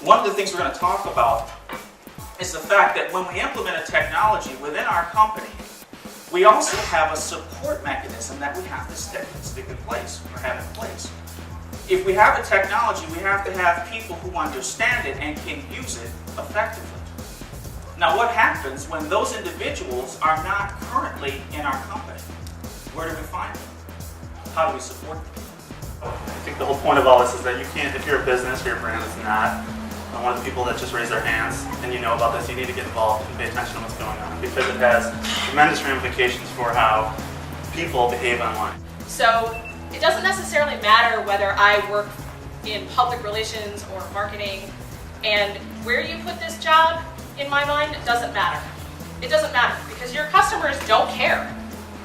One of the things we're going to talk about is the fact that when we implement a technology within our company, we also have a support mechanism that we have to stick in place or have in place. If we have a technology, we have to have people who understand it and can use it effectively. Now, what happens when those individuals are not currently in our company? Where do we find them? How do we support them? I think the whole point of all this is that you can't, if you're a business or your brand is not one of the people that just raise their hands and you know about this, you need to get involved and pay attention to what's going on because it has tremendous ramifications for how people behave online. So it doesn't necessarily matter whether I work in public relations or marketing, and where you put this job, in my mind, it doesn't matter. It doesn't matter because your customers don't care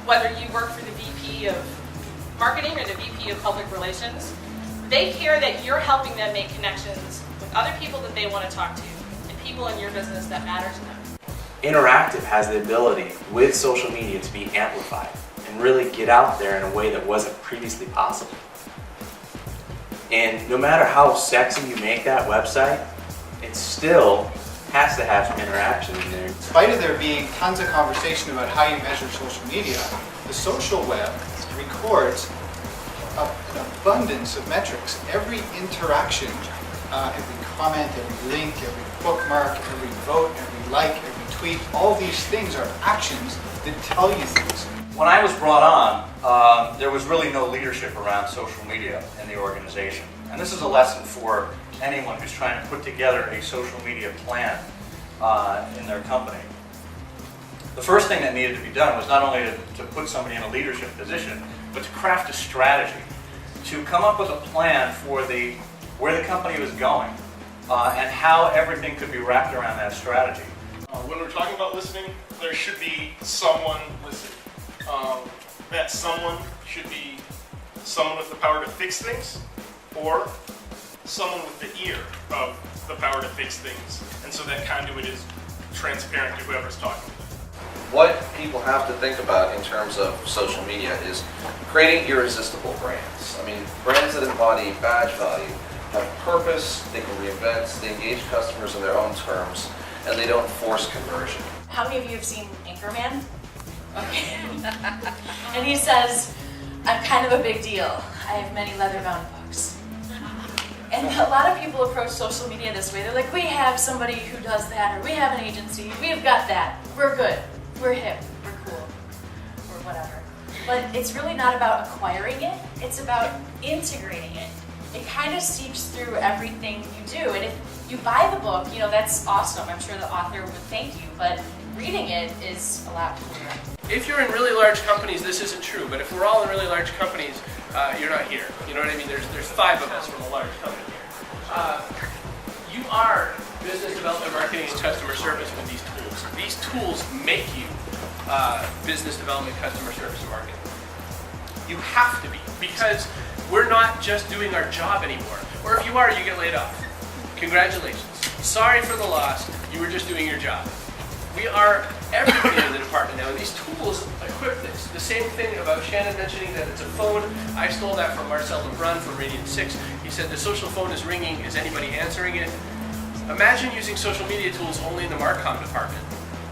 whether you work for the VP of marketing or the VP of public relations. They care that you're helping them make connections with other people that they want to talk to and people in your business that matter to them. Interactive has the ability with social media to be amplified and really get out there in a way that wasn't previously possible. And no matter how sexy you make that website, it still has to have some interaction in there. In spite of there being tons of conversation about how you measure social media, the social web records an abundance of metrics. Every interaction, every comment, every link, every bookmark, every vote, every like, every tweet, all these things are actions that tell you things. When I was brought on, there was really no leadership around social media in the organization. And this is a lesson for anyone who's trying to put together a social media plan in their company. The first thing that needed to be done was not only to put somebody in a leadership position, but to craft a strategy, to come up with a plan for where the company was going and how everything could be wrapped around that strategy. When we're talking about listening, there should be someone listening. That someone should be someone with the power to fix things, or someone with the ear of the power to fix things, and so that conduit is transparent to whoever's talking to them. What people have to think about in terms of social media is creating irresistible brands. I mean, brands that embody badge value, have purpose, they can reinvent, they engage customers on their own terms, and they don't force conversion. How many of you have seen Anchorman? Okay. And he says, I'm kind of a big deal. I have many leather-bound books. And a lot of people approach social media this way. They're like, we have somebody who does that, or we have an agency, we've got that, we're good, we're hip, we're cool, or whatever. But it's really not about acquiring it, it's about integrating it. It kind of seeps through everything you do. And if you buy the book, you know, that's awesome. I'm sure the author would thank you, but reading it is a lot cooler. If you're in really large companies, this isn't true, but if we're all in really large companies, you're not here. You know what I mean? There's 5 of us from a large company here. You are business development, marketing, and customer service with these tools. These tools make you business development, customer service, and marketing. You have to be, because we're not just doing our job anymore. Or if you are, you get laid off. Congratulations. Sorry for the loss. You were just doing your job. We are everything in the department now, and these tools equip this. The same thing about Shannon mentioning that it's a phone. I stole that from Marcel Lebrun from Radiant 6. He said the social phone is ringing. Is anybody answering it? Imagine using social media tools only in the Marcom department.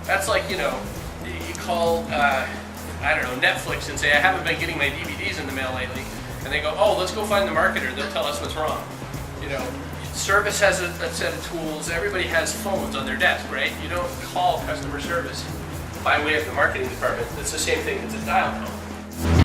That's like, you know, you call, I don't know, Netflix and say, I haven't been getting my DVDs in the mail lately. And they go, oh, let's go find the marketer. They'll tell us what's wrong. You know, service has a set of tools. Everybody has phones on their desk, right? You don't call customer service by way of the marketing department. It's the same thing. It's a dial tone.